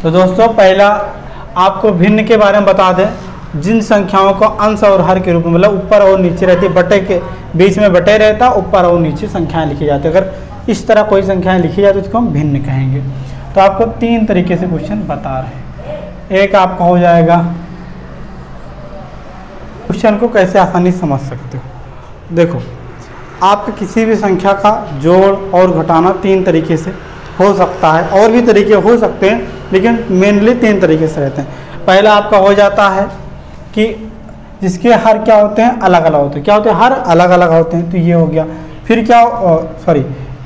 तो दोस्तों पहला आपको भिन्न के बारे में बता दें, जिन संख्याओं को अंश और हर के रूप में, मतलब ऊपर और नीचे रहती है, बटे के बीच में बटे रहता, ऊपर और नीचे संख्याएं लिखी जाती है। अगर इस तरह कोई संख्याएं लिखी जाती है तो उसको हम भिन्न कहेंगे। तो आपको 3 तरीके से क्वेश्चन बता रहे हैं। एक आपका हो जाएगा, क्वेश्चन को कैसे आसानी से समझ सकते हो। देखो, आपके किसी भी संख्या का जोड़ और घटाना 3 तरीके से हो सकता है, और भी तरीके हो सकते हैं, लेकिन मेनली 3 तरीके से रहते हैं। पहला आपका हो जाता है कि जिसके हर क्या होते हैं, अलग अलग होते हैं। क्या होते हैं? हर अलग अलग होते हैं, तो ये हो गया। फिर क्या,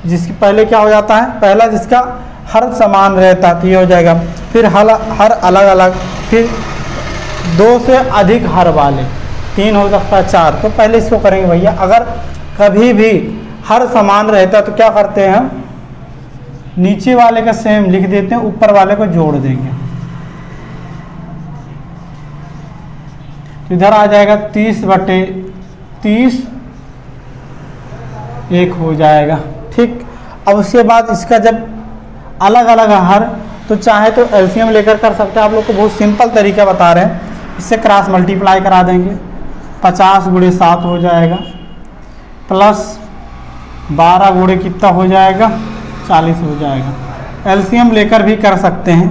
जिसके पहले क्या हो जाता है, पहला जिसका हर समान रहता है, तो ये हो जाएगा। फिर हर अलग अलग, फिर 2 से अधिक हर वाले, 3 हो सकता है, 4। तो पहले इसको करेंगे भैया। अगर कभी भी हर समान रहता तो क्या करते हैं हम, नीचे वाले का सेम लिख देते हैं, ऊपर वाले को जोड़ देंगे। तो इधर आ जाएगा 30/30 1 हो जाएगा। ठीक, अब उसके बाद इसका जब अलग अलग हर, तो चाहे तो एलसीएम लेकर कर सकते हैं। आप लोग को बहुत सिंपल तरीका बता रहे हैं, इससे क्रॉस मल्टीप्लाई करा देंगे। 50 × 7 हो जाएगा, प्लस 12 × कितना हो जाएगा, 40 हो जाएगा। एलसीएम लेकर भी कर सकते हैं,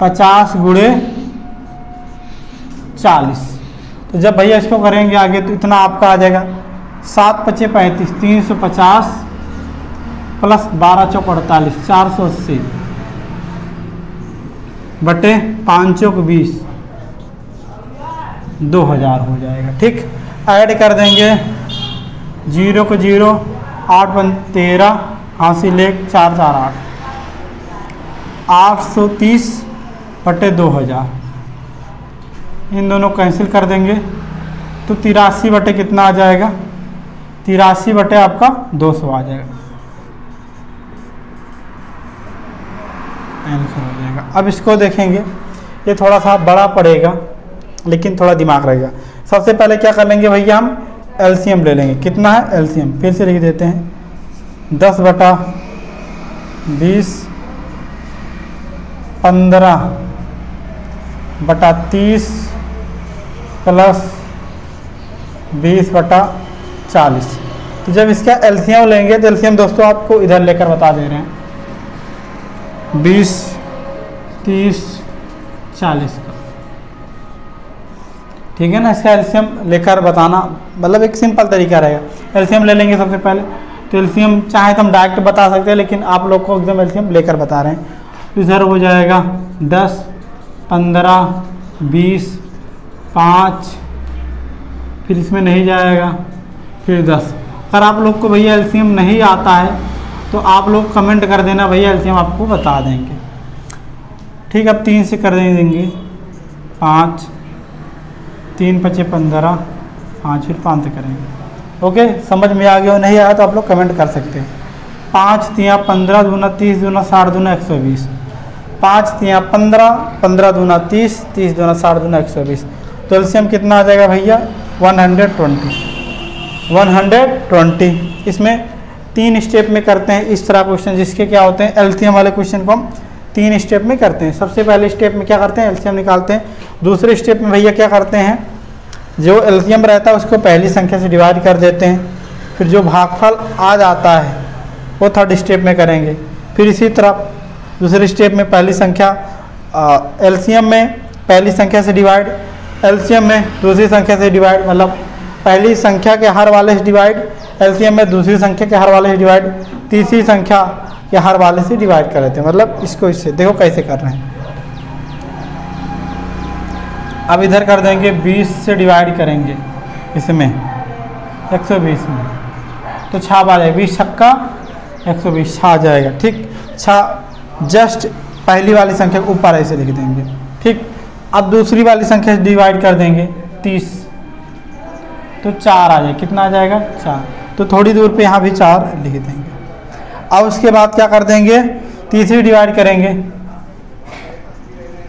50 × 40। तो जब भैया इसको करेंगे आगे, तो इतना आपका आ जाएगा 7 × 5 = 35, 350 प्लस 12 × 4 = 48, 480 बटे 5 × 20, 2000 हो जाएगा। ठीक, ऐड कर देंगे 0 को 0, 8 × 13, हासिल 1, 4 × 4 = 8, 830 बटे 2000। इन दोनों कैंसिल कर देंगे, तो 83 बटे कितना आ जाएगा, 83 बटे आपका 200 आ जाएगा, आंसर हो जाएगा। अब इसको देखेंगे, ये थोड़ा सा बड़ा पड़ेगा, लेकिन थोड़ा दिमाग रहेगा। सबसे पहले क्या कर लेंगे भैया, हम एलसीएम ले लेंगे। कितना है एलसीएम, फिर से लिख देते हैं, 10/20 15/30 प्लस 20/40। तो जब इसका एलसीएम लेंगे, तो एलसीएम दोस्तों आपको इधर लेकर बता दे रहे हैं, 20, 30, 40 का। ठीक है ना, इसका एलसीएम लेकर बताना मतलब एक सिंपल तरीका रहेगा। एलसीएम ले लेंगे सबसे पहले, तो एलसीएम चाहे तो हम डायरेक्ट बता सकते हैं, लेकिन आप लोग को एकदम एलसीएम लेकर बता रहे हैं। तो इधर हो जाएगा 10, 15, 20, 5, फिर इसमें नहीं जाएगा, फिर 10। अगर आप लोग को भैया एलसीएम नहीं आता है, तो आप लोग कमेंट कर देना, भैया एलसीएम आपको बता देंगे। ठीक, अब 3 से कर देंगे 5, 3 × 5 = 15, 5 फिर 5 से करेंगे। ओके, समझ में आ गया? नहीं आया तो आप लोग कमेंट कर सकते हैं। 5 × 3 = 15, 2 × 30, 2 × 60, 2 × 120, 5 × 3 = 15, 15 × 2 = 30, 30 × 2 = 60, 2 × 120। तो एलसीएम कितना आ जाएगा भैया, 120। इसमें 3 स्टेप में करते हैं इस तरह क्वेश्चन, जिसके क्या होते हैं, एलसीएम वाले क्वेश्चन को हम 3 स्टेप में करते हैं। सबसे पहले स्टेप में क्या करते हैं, एलसीएम निकालते हैं। दूसरे स्टेप में भैया क्या करते हैं, जो एलसीएम रहता है उसको पहली संख्या से डिवाइड कर देते हैं, फिर जो भागफल आ जाता है वो 3rd स्टेप में करेंगे। फिर इसी तरह दूसरे स्टेप में पहली संख्या एलसीएम में पहली संख्या से डिवाइड, एलसीएम में दूसरी संख्या से डिवाइड, मतलब पहली संख्या के हर वाले से डिवाइड, एलसीएम में दूसरी संख्या के हर वाले से डिवाइड, तीसरी संख्या के हर वाले से डिवाइड कर देते हैं। मतलब इसको इससे देखो कैसे कर रहे हैं। अब इधर कर देंगे 20 से डिवाइड करेंगे, इसमें 120 में, तो 6 बार है, 20 छक्का 120, 6 आ जाएगा। ठीक, 6 जस्ट पहली वाली संख्या को ऊपर ऐसे लिख देंगे। ठीक, अब दूसरी वाली संख्या से डिवाइड कर देंगे 30, तो 4 आ जाएगा। कितना आ जाएगा, 4। तो थोड़ी दूर पे यहाँ भी 4 लिख देंगे। अब उसके बाद क्या कर देंगे, तीसरी डिवाइड करेंगे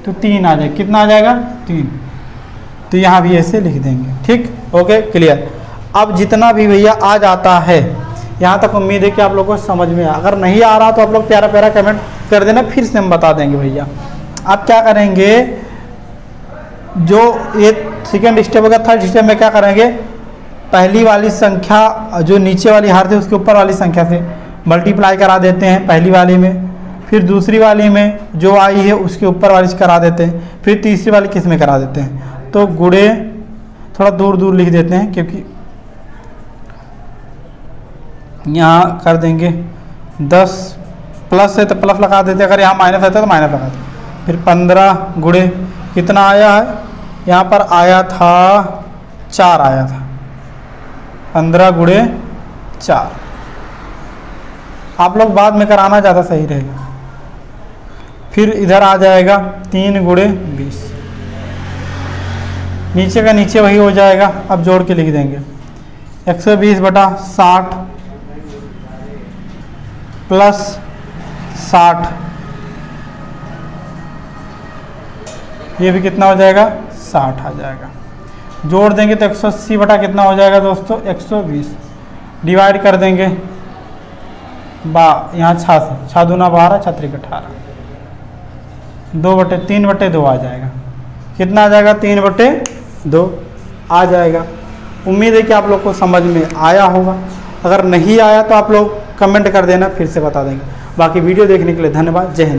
तो 3 आ जाएगा। कितना आ जाएगा, 3। तो यहाँ भी ऐसे लिख देंगे। ठीक, ओके, क्लियर। अब जितना भी भैया आ जाता है, यहाँ तक उम्मीद है कि आप लोगों को समझ में आया। अगर नहीं आ रहा तो आप लोग प्यारा प्यारा कमेंट कर देना, फिर से हम बता देंगे भैया। आप क्या करेंगे, जो ये सेकेंड स्टेप होगा, थर्ड स्टेप में क्या करेंगे, पहली वाली संख्या जो नीचे वाली हार थी उसके ऊपर वाली संख्या से मल्टीप्लाई करा देते हैं पहली वाली में, फिर दूसरी वाली में जो आई है उसके ऊपर वाली से करा देते हैं, फिर तीसरी वाली किस में करा देते हैं। तो गुणे थोड़ा दूर दूर लिख देते हैं क्योंकि यहाँ कर देंगे 10 प्लस है तो प्लस लगा देते, अगर यहाँ माइनस रहता है तो माइनस लगा देते। फिर 15 गुणे कितना आया है, यहाँ पर आया था 4 आया था, 15 गुणे 4। आप लोग बाद में कराना ज़्यादा सही रहेगा। फिर इधर आ जाएगा 3 गुणे 20, नीचे का नीचे वही हो जाएगा, अब जोड़ के लिख देंगे 120/60 प्लस 60, ये भी कितना हो जाएगा 60 आ जाएगा। जोड़ देंगे तो 180 बटा कितना हो जाएगा दोस्तों 120, डिवाइड कर देंगे यहाँ 6 से, 6 दूना 12, 6 त्रिक 18, 3/2 आ जाएगा। कितना आ जाएगा 3/2 आ जाएगा। उम्मीद है कि आप लोग को समझ में आया होगा। अगर नहीं आया तो आप लोग कमेंट कर देना, फिर से बता देंगे। बाकी वीडियो देखने के लिए धन्यवाद। जय हिंद।